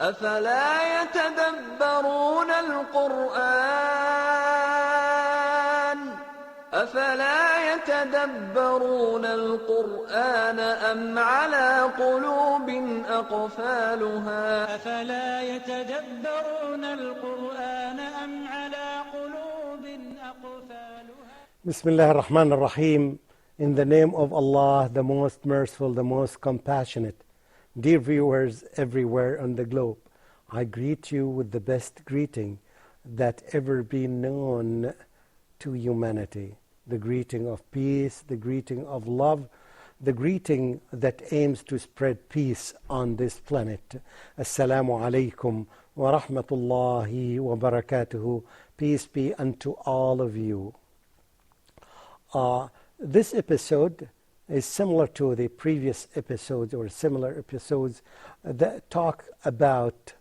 أفلا يتدبرون القرآن أم على قلوب أقفالها أفلا يتدبرون القرآن أم على قلوب أقفالها. Bismillah ar-Rahman ar-Rahim. In the name of Allah, the most merciful, the most compassionate. Dear viewers everywhere on the globe, I greet you with the best greeting that ever been known to humanity. The greeting of peace, the greeting of love, the greeting that aims to spread peace on this planet. Assalamu alaikum wa rahmatullahi wa barakatuhu. Peace be unto all of you. This episode is similar to the previous episodes or similar episodes that talk about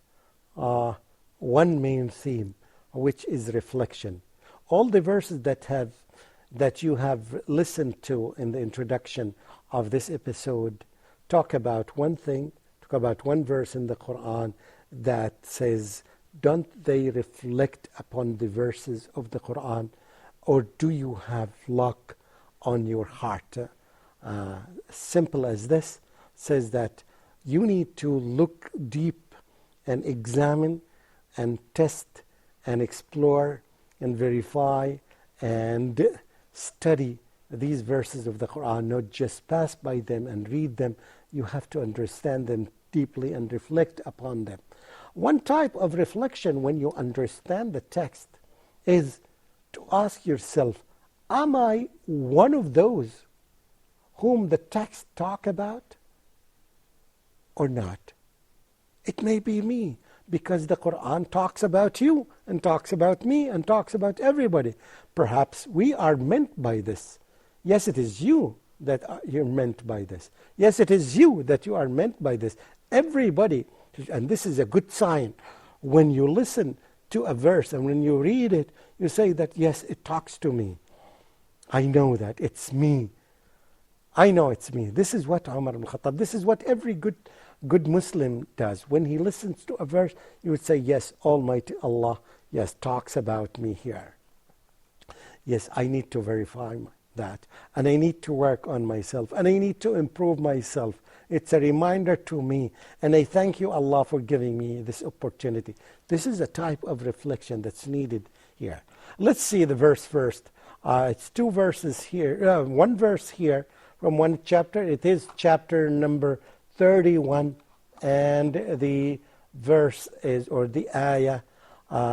one main theme, which is reflection. All the verses that you have listened to in the introduction of this episode talk about one thing, talk about one verse in the Quran that says, don't they reflect upon the verses of the Quran, or do you have luck on your heart? Simple as this, says that you need to look deep and examine and test and explore and verify and study these verses of the Quran, not just pass by them and read them. You have to understand them deeply and reflect upon them. One type of reflection when you understand the text is to ask yourself, am I one of those whom the text talk about or not? It may be me, because the Quran talks about you and talks about me and talks about everybody. Perhaps we are meant by this. Yes, it is you that you're meant by this. Yes, it is you that you are meant by this. Everybody, and this is a good sign. When you listen to a verse and when you read it, you say that, yes, it talks to me. I know that it's me. I know it's me. This is what Umar ibn Khattab, this is what every good Muslim does. When he listens to a verse, you would say, yes, Almighty Allah, yes, talks about me here. Yes, I need to verify that. And I need to work on myself. And I need to improve myself. It's a reminder to me. And I thank you, Allah, for giving me this opportunity. This is a type of reflection that's needed here. Let's see the verse first. It's two verses here, one verse here from one chapter. It is chapter number 31, and the verse is, or the ayah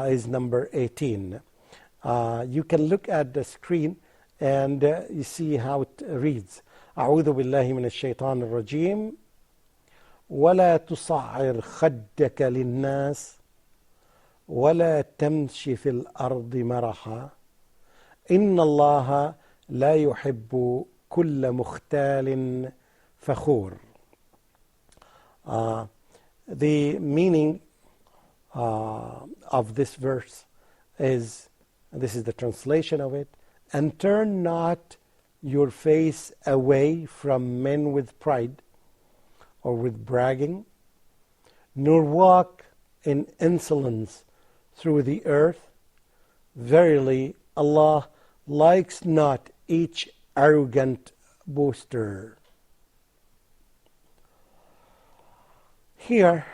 is number 18. You can look at the screen and you see how it reads. أعوذ بالله من الشيطان الرجيم ولا تصعر خدك للناس ولا تمش في الأرض مرحا إن الله لا يحب كل مختال فخور. The meaning of this verse is, this is the translation of it, and turn not your face away from men with pride or with bragging, nor walk in insolence through the earth. Verily, Allah likes not each arrogant boaster. Here,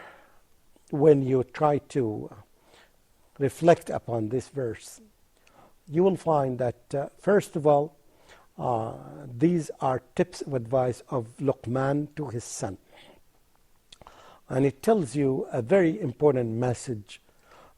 when you try to reflect upon this verse, you will find that, first of all, these are tips of advice of Luqman to his son. And it tells you a very important message,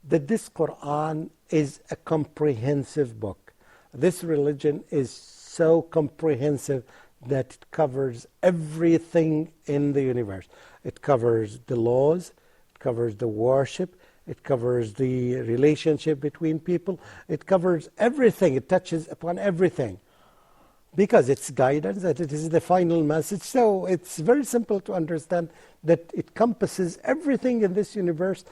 that this Quran is a comprehensive book. This religion is so comprehensive that it covers everything in the universe. It covers the laws, it covers the worship, it covers the relationship between people, it covers everything, it touches upon everything. Because it's guidance, that it is the final message. So it's very simple to understand that it encompasses everything in this universe.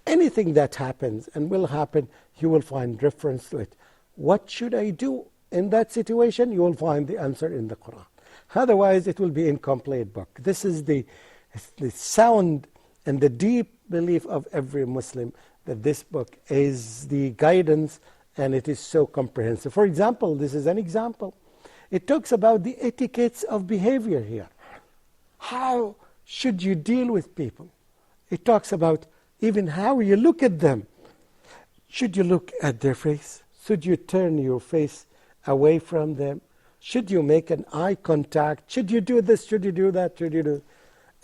Anything that happens and will happen, you will find reference to it. What should I do in that situation? You will find the answer in the Quran. Otherwise, it will be an incomplete book. This is the sound and the deep belief of every Muslim that this book is the guidance and it is so comprehensive. For example, this is an example. It talks about the etiquettes of behavior here. How should you deal with people? It talks about even how you look at them. Should you look at their face? Should you turn your face away from them? Should you make an eye contact? Should you do this? Should you do that? Should you do...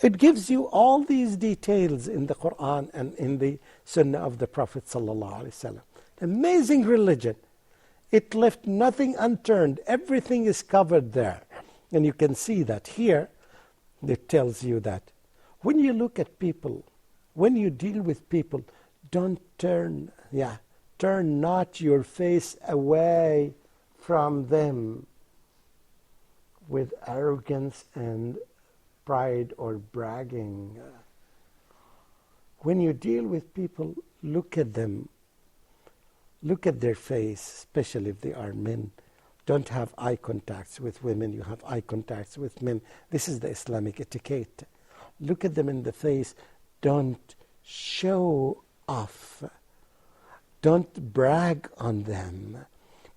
It gives you all these details in the Quran and in the Sunnah of the Prophet ﷺ. Amazing religion. It left nothing unturned. Everything is covered there. And you can see that here. It tells you that when you look at people, when you deal with people, don't turn not your face away from them with arrogance and pride or bragging. When you deal with people, look at them. Look at their face, especially if they are men. Don't have eye contacts with women. You have eye contacts with men. This is the Islamic etiquette. Look at them in the face. Don't show off. Don't brag on them,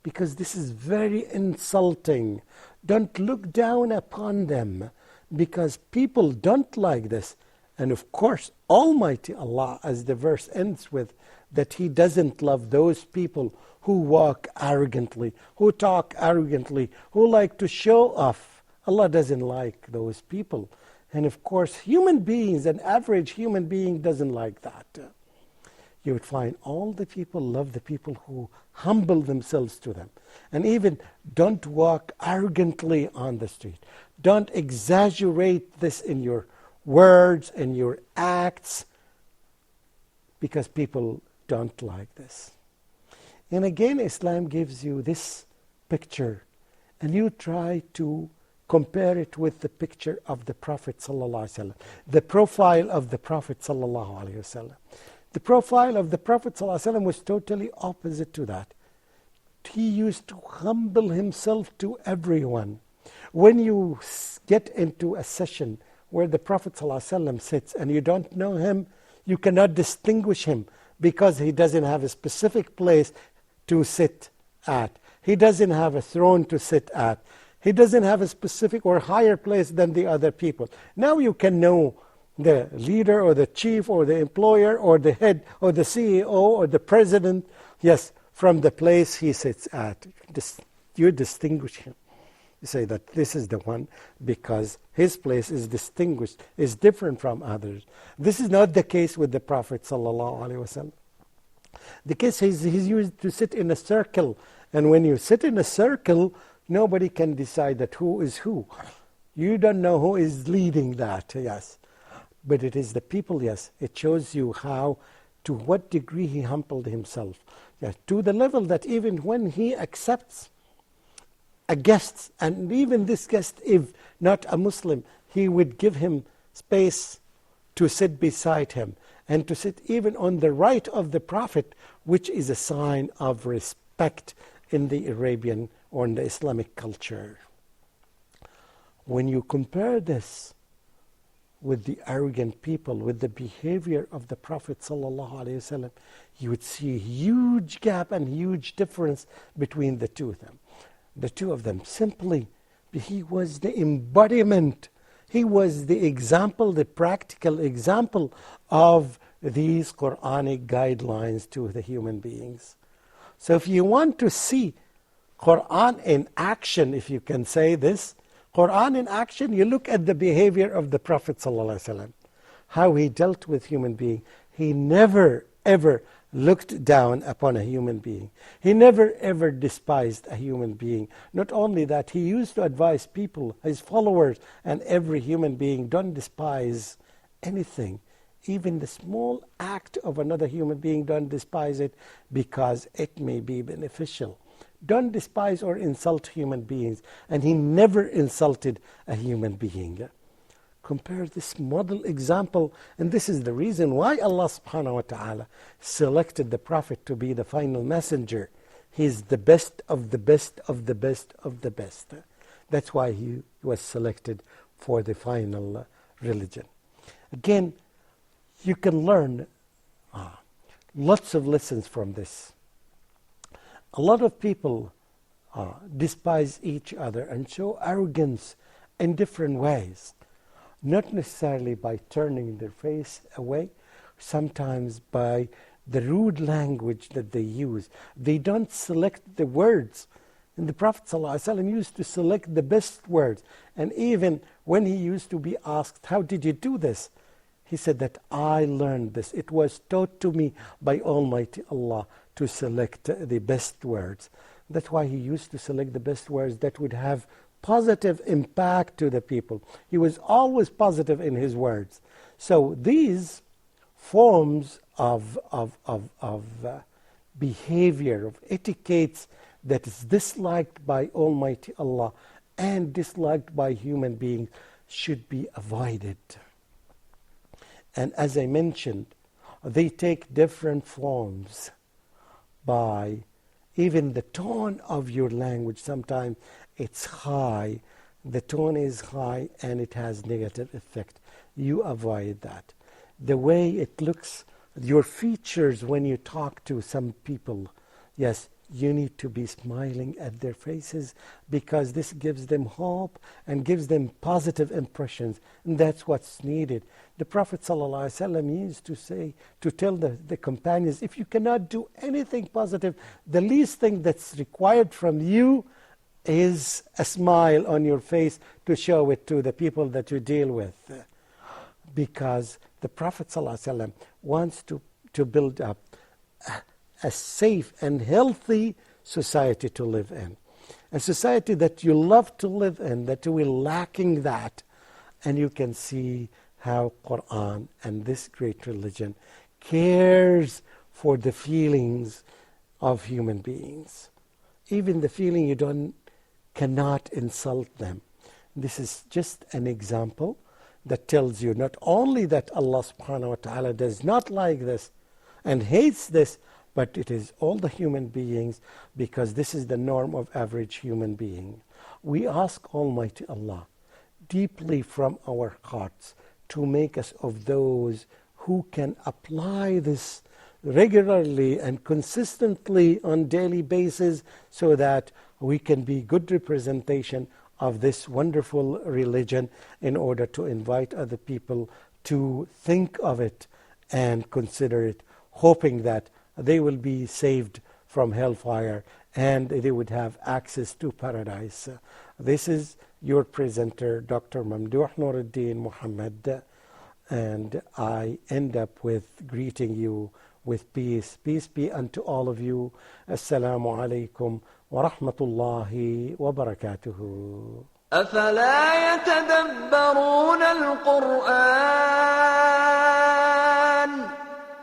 because this is very insulting. Don't look down upon them, because people don't like this. And of course, Almighty Allah, as the verse ends with, that He doesn't love those people who walk arrogantly, who talk arrogantly, who like to show off. Allah doesn't like those people. And of course, human beings, an average human being doesn't like that. You would find all the people love the people who humble themselves to them. And even don't walk arrogantly on the street. Don't exaggerate this in your words and your acts, because people don't like this. And again, Islam gives you this picture, and you try to compare it with the picture of the Prophet ﷺ, the profile of the Prophet ﷺ. The profile of the Prophet ﷺ was totally opposite to that. He used to humble himself to everyone. When you get into a session where the Prophet ﷺ sits and you don't know him, you cannot distinguish him, because he doesn't have a specific place to sit at. He doesn't have a throne to sit at. He doesn't have a specific or higher place than the other people. Now you can know the leader or the chief or the employer or the head or the CEO or the president, yes, from the place he sits at. You distinguish him. You say that this is the one because his place is distinguished, is different from others. This is not the case with the Prophet ﷺ. The case he's used to sit in a circle, and when you sit in a circle, nobody can decide that who is who. You don't know who is leading that, yes. But it is the people, yes. It shows you how, to what degree he humbled himself. Yes, to the level that even when he accepts a guest, and even this guest, if not a Muslim, he would give him space to sit beside him, and to sit even on the right of the Prophet, which is a sign of respect in the Arabian or in the Islamic culture. When you compare this with the arrogant people, with the behavior of the Prophet ﷺ, you would see a huge gap and huge difference between the two of them. The two of them, simply, he was the embodiment. He was the example, the practical example of these Quranic guidelines to the human beings. So if you want to see Quran in action, if you can say this, Quran in action, you look at the behavior of the Prophet ﷺ, how he dealt with human beings. He never, ever looked down upon a human being. He never, ever despised a human being. Not only that, he used to advise people, his followers, and every human being, don't despise anything. Even the small act of another human being, don't despise it, because it may be beneficial. Don't despise or insult human beings. And he never insulted a human being. Compare this model example, and this is the reason why Allah subhanahu wa ta'ala selected the Prophet to be the final messenger. He is the best of the best of the best of the best. That's why he was selected for the final religion. Again, You can learn lots of lessons from this. A lot of people despise each other and show arrogance in different ways, not necessarily by turning their face away, sometimes by the rude language that they use. They don't select the words. And the Prophet ﷺ used to select the best words. And even when he used to be asked, how did you do this? He said that I learned this. It was taught to me by Almighty Allah to select the best words. That's why he used to select the best words that would have positive impact to the people. He was always positive in his words. So these forms of behavior, of etiquettes that is disliked by Almighty Allah and disliked by human beings should be avoided. And as I mentioned, they take different forms by even the tone of your language. Sometimes it's high, the tone is high and it has negative effect. You avoid that. The way it looks, your features when you talk to some people, yes, you need to be smiling at their faces because this gives them hope and gives them positive impressions, and that's what's needed. The Prophet ﷺ used to say, to tell the companions, if you cannot do anything positive, the least thing that's required from you is a smile on your face to show it to the people that you deal with. Because the Prophet ﷺ wants to build up a safe and healthy society to live in. A society that you love to live in, that we're lacking that. And you can see how Quran and this great religion cares for the feelings of human beings. Even the feeling you cannot insult them. This is just an example that tells you not only that Allah subhanahu wa ta'ala does not like this and hates this, but it is all the human beings, because this is the norm of average human being. We ask Almighty Allah deeply from our hearts to make us of those who can apply this regularly and consistently on daily basis, so that we can be good representation of this wonderful religion in order to invite other people to think of it and consider it, hoping that they will be saved from hellfire and they would have access to paradise. This is your presenter, Dr. Mamdouh Mohamed, and I end up with greeting you with peace. Peace be unto all of you. Assalamu alaikum wa rahmatullahi wa barakatuhu.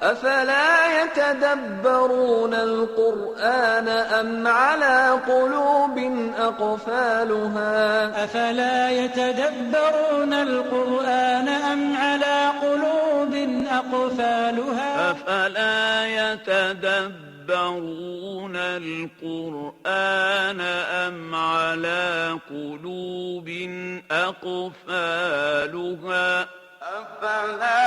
أفلا يتدبرون القرآن أم على قلوب أقفالها أفلا يتدبرون القرآن أم على قلوب أقفالها أفلا يتدبرون القرآن أم على قلوب أقفالها أفلا